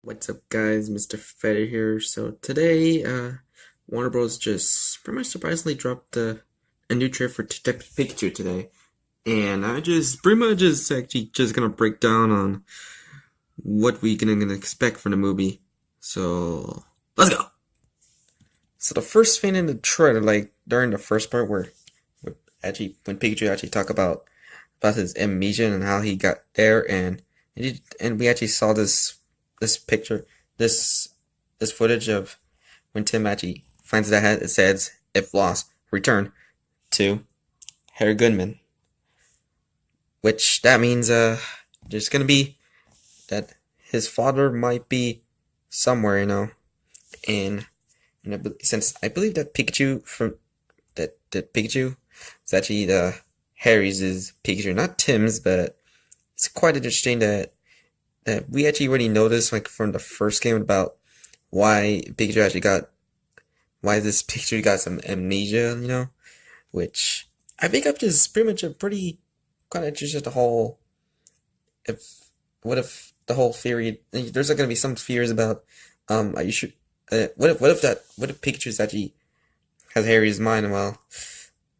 What's up, guys? Mr. Fetter here. So today, Warner Bros. Just pretty much surprisingly dropped a new trailer for Detective Pikachu today, and I just pretty much just actually just gonna break down on what we gonna expect from the movie. So let's go. So the first thing in the trailer, like during the first part where actually when Pikachu actually talk about his amnesia and how he got there, and we actually saw this picture, this this footage of when Tim actually finds that it says, "If lost, return to Harry Goodman," which that means there's gonna be that his father might be somewhere, and since I believe that Pikachu from that Pikachu is actually the Harry's is Pikachu, not Tim's, but it's quite interesting that we actually already noticed like from the first game about why Pikachu actually got why this Pikachu got some amnesia, which I think I've just pretty much a pretty kind of interested the whole if what if the whole theory there's gonna be some fears about are you sure what if Pikachu's actually has Harry's mind well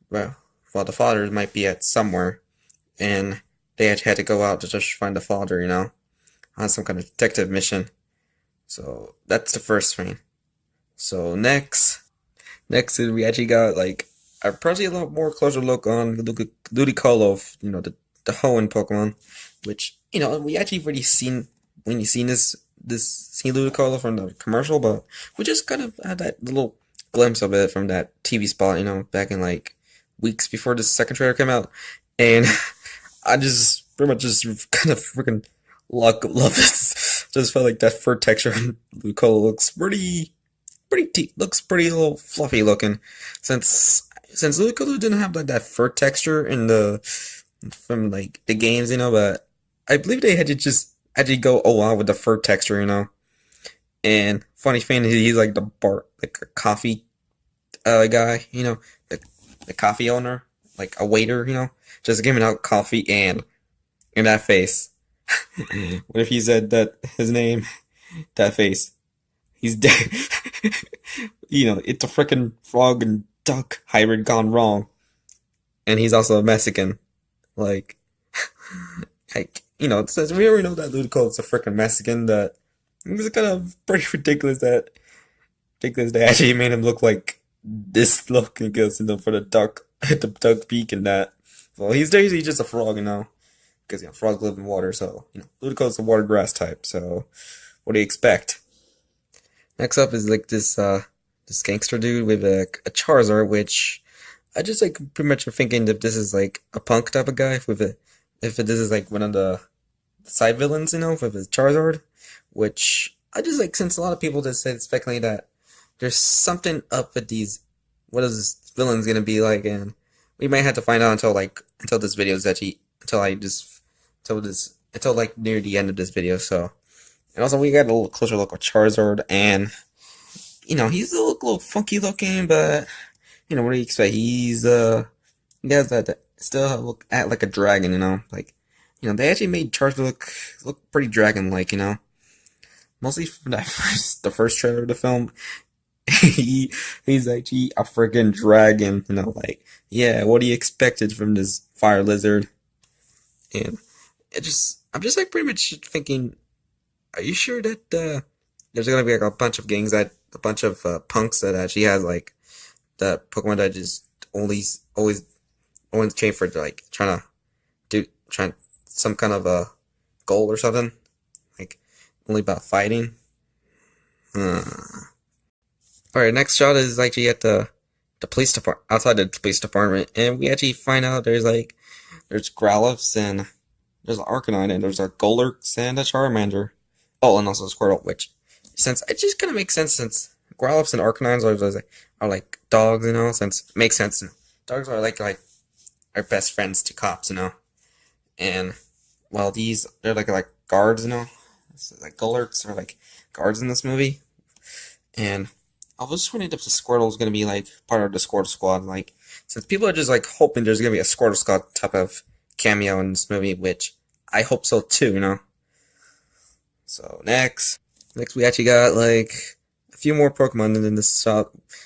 the father might be at somewhere and they actually had to go out to just find the father, on some kind of detective mission. So that's the first thing. So next is we actually got like probably a little more closer look on Ludicolo, the Hoenn Pokemon, which we actually already seen when you seen seen Ludicolo from the commercial, but we just kind of had that little glimpse of it from that TV spot, back in like weeks before the second trailer came out, and I just pretty much just kind of freaking love this. Just felt like that fur texture on Ludicolo looks looks pretty little fluffy looking, since Ludicolo didn't have like that fur texture in the from like the games, but I believe they had to go all out with the fur texture, And funny thing, he's like the bar, like a coffee guy, the coffee owner, like a waiter, just giving out coffee and in that face. What if he said that his name, that face? He's dead. It's a freaking frog and duck hybrid gone wrong, and he's also a Mexican. Like, since we already know that Ludicolo is a freaking Mexican, that it was kind of pretty ridiculous they actually made him look like this look because for the duck, the duck beak and that. Well, he's basically just a frog, because frogs live in water, so Ludicolo's a water grass type. So, what do you expect? Next up is like this gangster dude with a Charizard, which I just like pretty much thinking if this is like a punk type of guy if this is like one of the side villains, with his Charizard, which I just like since a lot of people just said speculating that there's something up with these. What is this villain's gonna be like, and we might have to find out until this video is actually until like near the end of this video. So, and also we got a little closer look at Charizard, and he's a little funky looking, but what do you expect? He has that still look at like a dragon, like they actually made Charizard look pretty dragon like, mostly from the first trailer of the film. He's actually a freaking dragon, like yeah, what do you expected from this fire lizard? And I'm just like pretty much thinking, are you sure that there's gonna be like a bunch of a bunch of punks that actually has like the Pokemon that just always train for like trying some kind of a goal or something, like only about fighting. Uh. All right, next shot is actually at the police department, outside the police department, and we actually find out there's Growlithe and there's an Arcanine and there's a Golurk and a Charmander. Oh, and also a Squirtle, which since it just kind of makes sense since Growlithe and Arcanines are like dogs, since it makes sense. Dogs are like our best friends to cops, and while they're like guards, so, like Golurks are like guards in this movie, and I was just wondering if the Squirtle is gonna be like part of the Squirtle Squad, like since people are just like hoping there's gonna be a Squirtle Squad type of cameo in this movie, which I hope so too, So next Next, we actually got like a few more Pokemon, and then this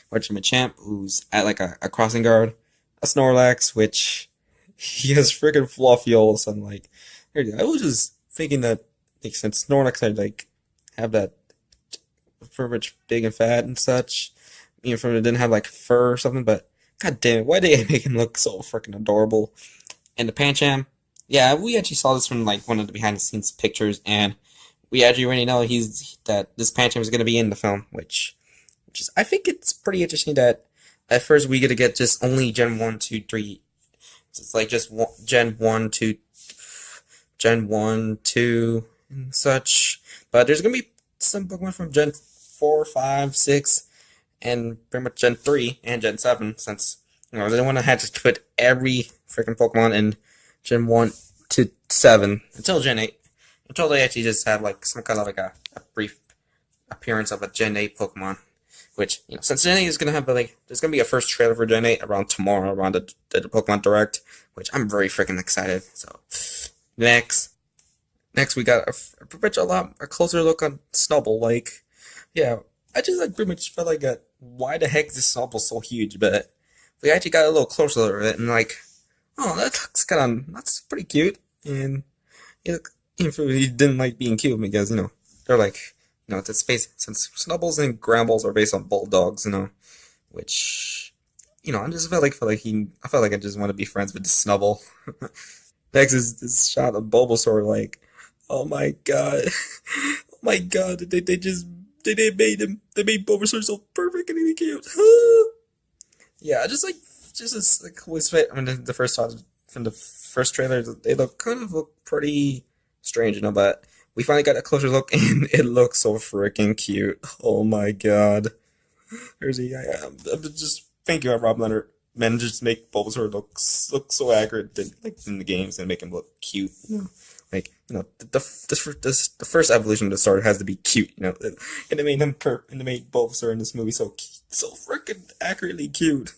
which Machamp, who's at like a crossing guard, a Snorlax, which he has freaking fluffy all of a sudden. Like, I was just thinking that makes sense. Snorlax had like have that pretty much big and fat and such. Even if it didn't have like fur or something, but god damn it, why did they make him look so freaking adorable? And the Pancham, yeah, we actually saw this from like one of the behind the scenes pictures, and we actually already know that this Pancham is going to be in the film, which is I think it's pretty interesting that at first we get to get just only Gen 1, 2, 3. It's like just Gen 1, 2, Gen 1, 2, and such. But there's going to be some Pokemon from Gen 4, 5, 6, and pretty much Gen 3 and Gen 7, since they didn't want to have to put every freaking Pokemon in Gen 1 to 7 until Gen 8. Until they actually just have like some kind of like a brief appearance of a Gen 8 Pokemon. Which, since Gen 8 is gonna have like there's gonna be a first trailer for Gen 8 around tomorrow, around the Pokemon Direct, which I'm very freaking excited. So next next we got pretty much a closer look on Snubble. Like, yeah, I just like pretty much felt like why the heck is this Snubble so huge? But we actually got a little closer at it, and like, oh, that's pretty cute. And you know, even if he didn't like being cute, because they're like, it's a space, since Snubbles and Grambles are based on bulldogs, which I just I felt like I just want to be friends with the Snubble. Next is this shot of Bulbasaur, like, oh my god, oh my god, they made Bulbasaur so perfect and cute. Yeah, I just this like always fit. I mean, the first shot from the first trailer, they look pretty strange, but we finally got a closer look, and it looks so freaking cute. Oh my god. There's I'm just thank you, Rob Leonard. Man, just make Bulbasaur look so accurate in the games, and make him look cute. Like, the first evolution of the sword has to be cute, and they made and they made Bulbasaur in this movie so freaking accurately cute.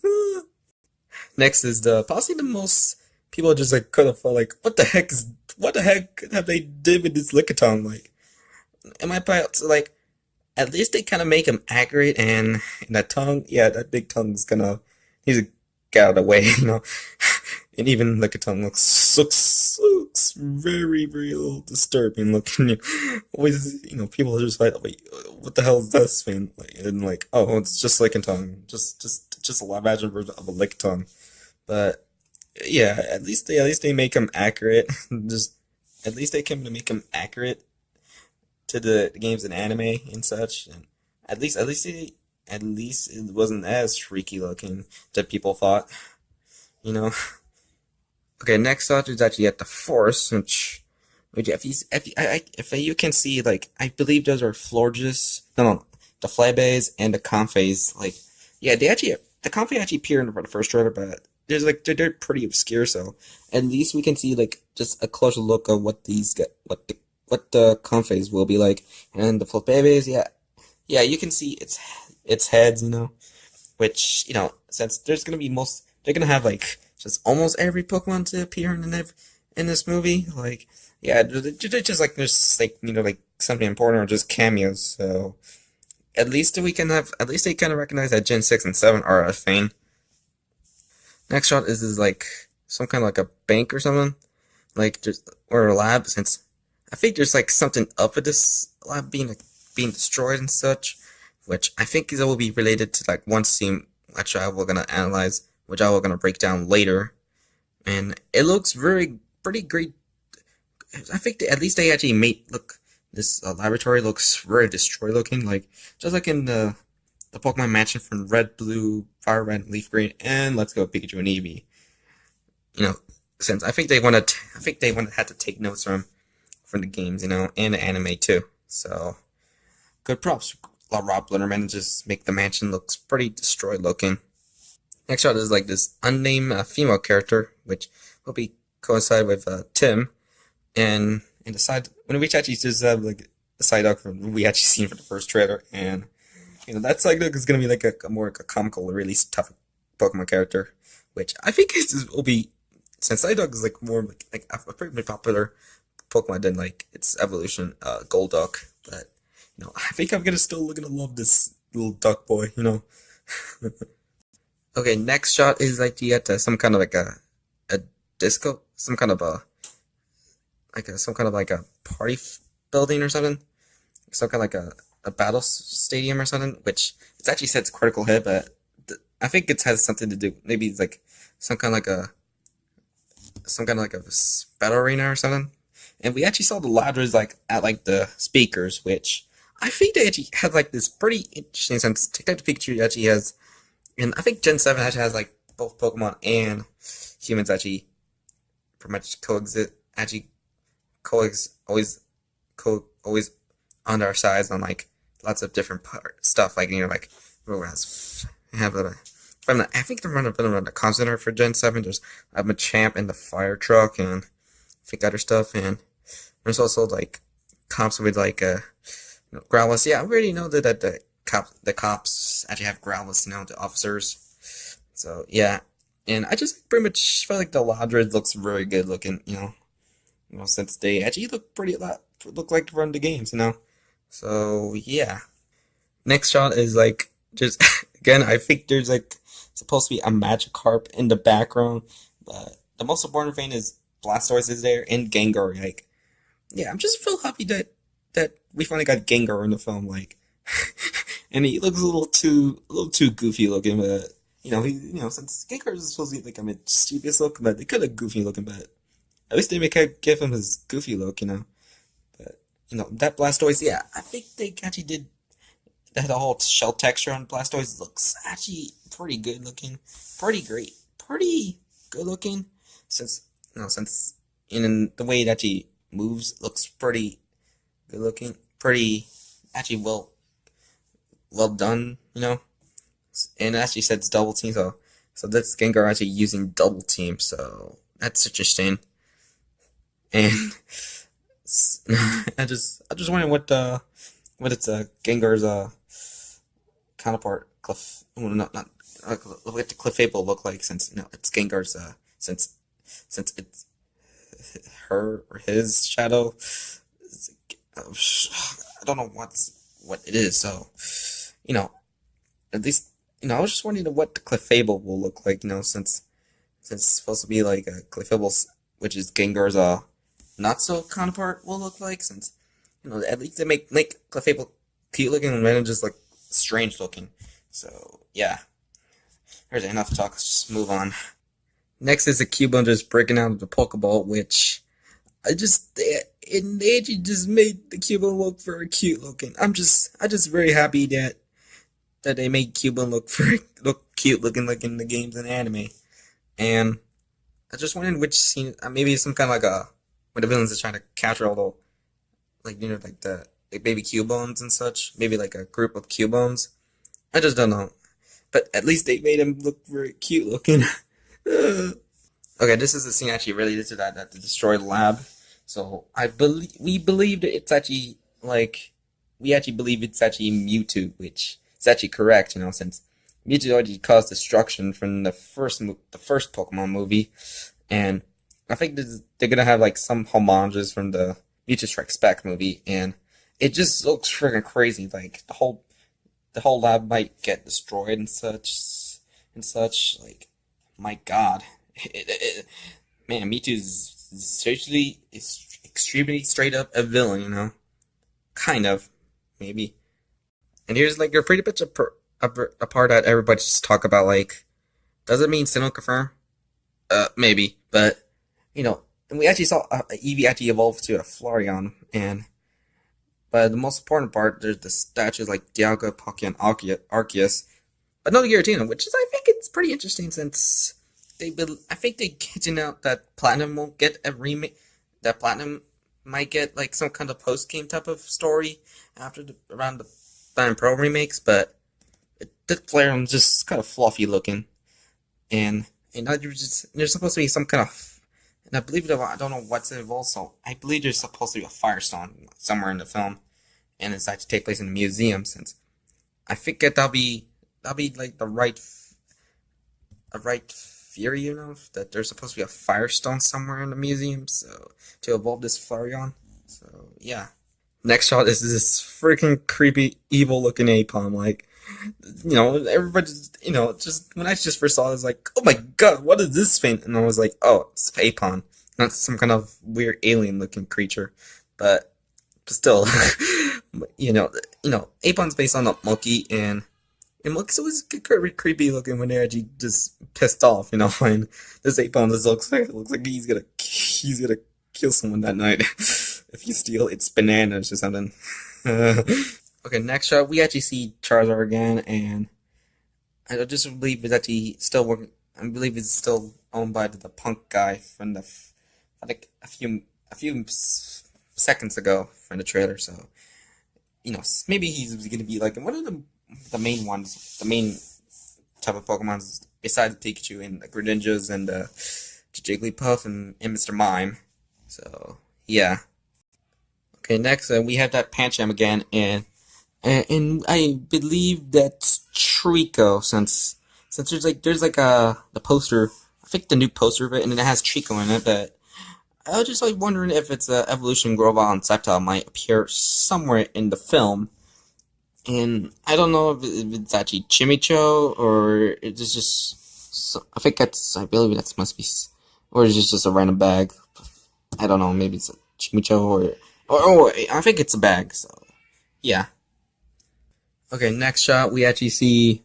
Next is the possibly the most people just like could have felt like, what the heck have they did with this Lickitung? Like, am I like, at least they kind of make him accurate, and that tongue, yeah, that big tongue is gonna he's a get out of the way, and even Lickitung looks very very little disturbing looking. Always, people are just like, wait, what the hell is this, man? Like, and like, oh, it's just Lickitung, just a live action version of a Lickitung. But yeah, at least they make him accurate. Just at least they can make him accurate to the games and anime and such. And at least it wasn't as freaky looking that people thought. You know. Okay, next up is actually at the Force, which if you can see, like, I believe those are Florges. No, the Flabés and the Comphase. Like, yeah, the Comphase actually appear in the first trailer, but there's like they're pretty obscure. So at least we can see like just a closer look of what the Comphase will be like, and the Flabés. Yeah, you can see its heads. Which since there's gonna be they're gonna have like just almost every Pokemon to appear in this movie. Like, yeah, they're just like there's like like something important, or just cameos. So at least they kind of recognize that Gen 6 and 7 are a thing. Next shot is like some kind of like a bank or something, like just or a lab. Since I think there's like something up with this lab being destroyed and such, which I think is will be related to like one scene which I will gonna analyze, which I will gonna break down later, and it looks pretty great. I think at least they actually made look this laboratory looks very destroyed looking, like just like in the Pokemon Mansion from Red, Blue, Fire Red, Leaf Green, and Let's Go Pikachu and Eevee. Since I think they had to take notes from the games, and the anime too. So good props, Rob Letterman, just make the mansion looks pretty destroyed looking. Next shot is like this unnamed female character, which will be coincide with Tim, and the side when we actually just have like the side dog from we actually seen for the first trailer, and that side dog is gonna be like a more like a comical, really tough Pokemon character, which I think will be, since side dog is like more like a pretty popular Pokemon than like its evolution, Golduck. But I think I'm gonna still gonna love this little duck boy. Okay, next shot is like you get some kind of like a disco, some kind of some kind of like a building or something, some kind of like a battle stadium or something, which it actually says critical hit, but I think it has something to do. Maybe it's like some kind of like a some kind of like a battle arena or something. And we actually saw the ladders like at like the speakers, which I think they actually had like this pretty interesting sense. Detective Pikachu actually has, and I think Gen 7 actually has like both Pokemon and humans actually pretty much coexist, actually coex always always on our sides on like lots of different stuff, like like whereas have a I think they're running a constant art for Gen 7. There's a Machamp in the fire truck and I think other stuff, and there's also like cops with like Growlithe. Yeah, we already know that the cops actually have Growlithe now, the officers. So yeah, and I just pretty much felt like the Lodred looks very good looking. Since they actually look like to run the games. So yeah, next shot is like just again. I think there's like supposed to be a Magikarp in the background, but the most important thing is Blastoise is there and Gengar. Like, yeah, I'm just feel happy that we finally got Gengar in the film. Like, and he looks a little too goofy looking, but since Gengar is supposed to be like a mischievous look, but they could have goofy looking, but at least they make give him his goofy look. But that Blastoise, yeah, I think they actually did that. The whole shell texture on Blastoise looks actually pretty good looking, pretty great, pretty good looking. Since in the way that he moves looks pretty good looking, pretty actually well done. And it actually says double team, so this Gengar actually using double team, so that's interesting. And I just wondering what it's Gengar's counterpart Cliff, well, not what the Clefable look like, since it's Gengar's since it's her or his shadow. I don't know what it is, so you know at least I was just wondering what the Clefable will look like, since it's supposed to be like a Clefable, which is Gengar's not so counterpart will look like, since at least they make Clefable cute looking and then just like strange looking. So yeah, there's enough talk. Let's just move on. Next is the Cubone just breaking out of the Pokeball, which they actually just made the Cubone look very cute looking. I just very happy that they made Cubone look cute looking like in the games and anime. And I just wondered which scene, maybe some kind of like when the villains are trying to capture all the like the like baby Cubones and such. Maybe like a group of Cubones. I just don't know. But at least they made him look very cute looking. Okay, this is the scene actually related to that the destroyed lab. So we believe that it's actually like we actually believe it's actually Mewtwo, which is actually correct. Since Mewtwo already caused destruction from the first Pokemon movie, and I think they're gonna have like some homages from the Mewtwo Strikes Back movie, and it just looks freaking crazy. Like the whole lab might get destroyed and such. Like, my God, man, Mewtwo's seriously is extremely straight up a villain. Kind of, maybe. And here's like you're pretty much a part that everybody just talk about. Like, does it mean Sinnoh confirm? Maybe, but and we actually saw Eevee actually evolve to a Flareon, and but the most important part, there's the statues like Dialga, Palkia, and Arceus, but no Giratina, which is I think it's pretty interesting since I think they hinting out that Platinum won't get a remake, that Platinum might get like some kind of post game type of story around the Diamond Pro remakes, but the Flareon's just kind of fluffy looking, and there's supposed to be some kind of, and I believe that I don't know what's involved, so I believe there's supposed to be a Firestone somewhere in the film, and it's actually take place in a museum. Since I think that'll be like a right theory, that there's supposed to be a Firestone somewhere in the museum, so to evolve this Flareon. So yeah, Next shot is this freaking creepy, evil-looking Aipom. Like, everybody, just when I just first saw it, I was like, oh my god, what is this thing? And I was like, oh, it's Aipom, not some kind of weird alien-looking creature, but still, Apom's based on a monkey, and monkeys always get creepy looking when they're actually just pissed off, and this Apom just looks like he's gonna kill someone that night if you steal its bananas or something. Okay, next shot, we actually see Charizard again, and I just believe it's actually still working. I believe it's still owned by the punk guy from like a few seconds ago from the trailer. So maybe he's gonna be like one of the main ones, the main type of Pokemon besides Pikachu and like Greninjas and Jigglypuff and Mr. Mime. So yeah. Okay, next we have that Pancham again, and I believe that's Trico since there's like the poster. I think the new poster of it, and it has Trico in it. But I was just like wondering if it's evolution Grovyle and Sceptile might appear somewhere in the film. And I don't know if it's actually Chimicho or it's just. I believe that must be, or it's just a random bag. I don't know. Maybe it's a Chimicho or I think it's a bag. So yeah. Okay, next shot we actually see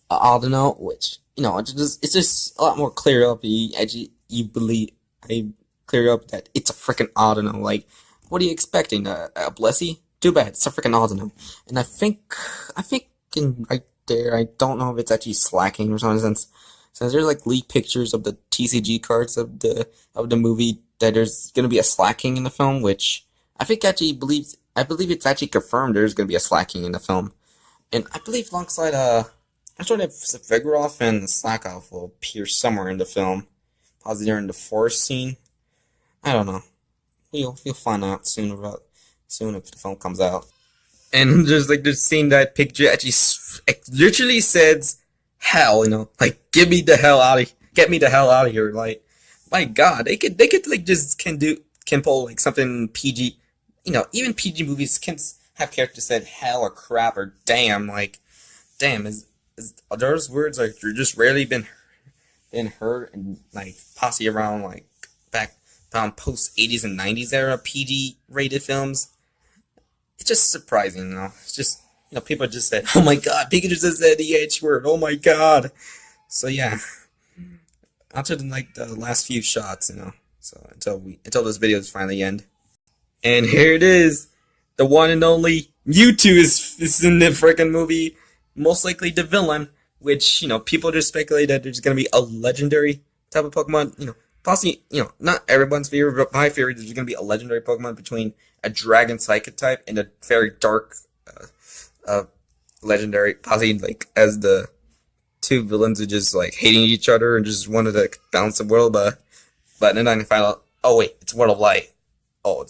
Aldino, which it's just a lot more clear up. You believe I clear up that it's a freaking Aldino. Like, what are you expecting? A Blessy? Too bad, it's a freaking Aldino. And I think in right there, I don't know if it's actually slacking or something since there's like leaked pictures of the TCG cards of the movie that there's gonna be a slacking in the film, which I believe it's actually confirmed there's gonna be a slacking in the film. And I believe alongside I'm sure that Vigoroth and Slackoff will appear somewhere in the film. Possibly during the forest scene. I don't know. You'll find out soon if the film comes out. And just seeing that picture actually literally says hell, like get me the hell out of here. Like, my God, they could like just can pull like something PG. Even PG movies can have characters said hell or crap or damn. Like, damn, is those words like just rarely been heard and like possibly around like back around post 80s and 90s era PG rated films. It's just surprising, It's just people just said, "Oh my God, Pikachu just said the H word. Oh my God." So yeah, onto the last few shots, So until this video is finally end, and here it is, the one and only Mewtwo is in the freaking movie. Most likely the villain, which people just speculate that there's gonna be a legendary type of Pokemon. Possibly not everyone's favorite, but my favorite is there's gonna be a legendary Pokemon between a Dragon Psychic type and a very dark uh, legendary. Possibly like as the two villains are just like hating each other and just wanted to balance the world, but then I find out, oh wait, it's World of Light. Oh,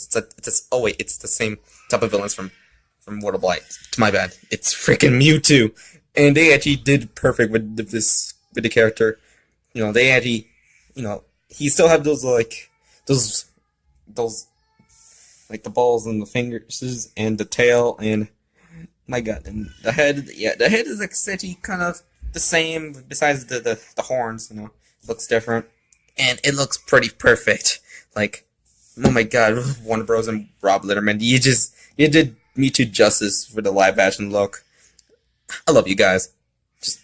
oh wait, it's the same type of villains from World of Light. It's my bad. It's freaking Mewtwo, and they actually did perfect with the character. They actually, he still have those like the balls and the fingers and the tail and my God, and the head. Yeah, the head is like actually kind of the same besides the horns. Looks different, and it looks pretty perfect. Like, oh my God, Warner Bros. And Rob Litterman, you did Me Too justice for the live action look. I love you guys. Just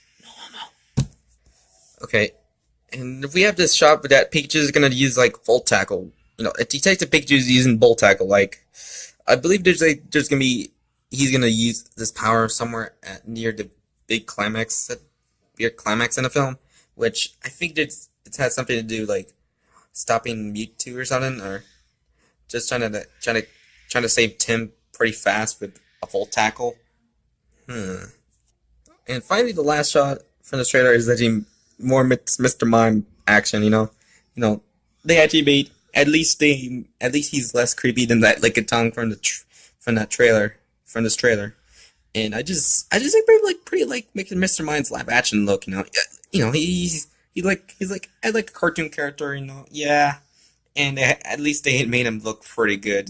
no. Okay, and if we have this shot with that Pikachu is gonna use like Volt Tackle. If he takes the Pikachu's using Volt Tackle, like I believe there's gonna be he's gonna use this power somewhere near the big climax in the film, which I think it has something to do like stopping Mewtwo or something, or just trying to save Tim pretty fast with a Volt Tackle. And finally, the last shot from the trailer is actually more Mr. Mime action. They actually made at least he's less creepy than that Lickitung from this trailer. And I just pretty like making Mr. Mime's live action look. He's like I like a cartoon character. Yeah, and at least they made him look pretty good.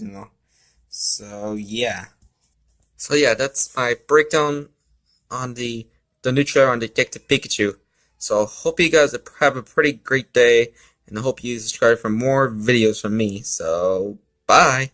So yeah. So yeah, that's my breakdown on the new trailer on Detective Pikachu. So hope you guys have a pretty great day, and I hope you subscribe for more videos from me. So bye.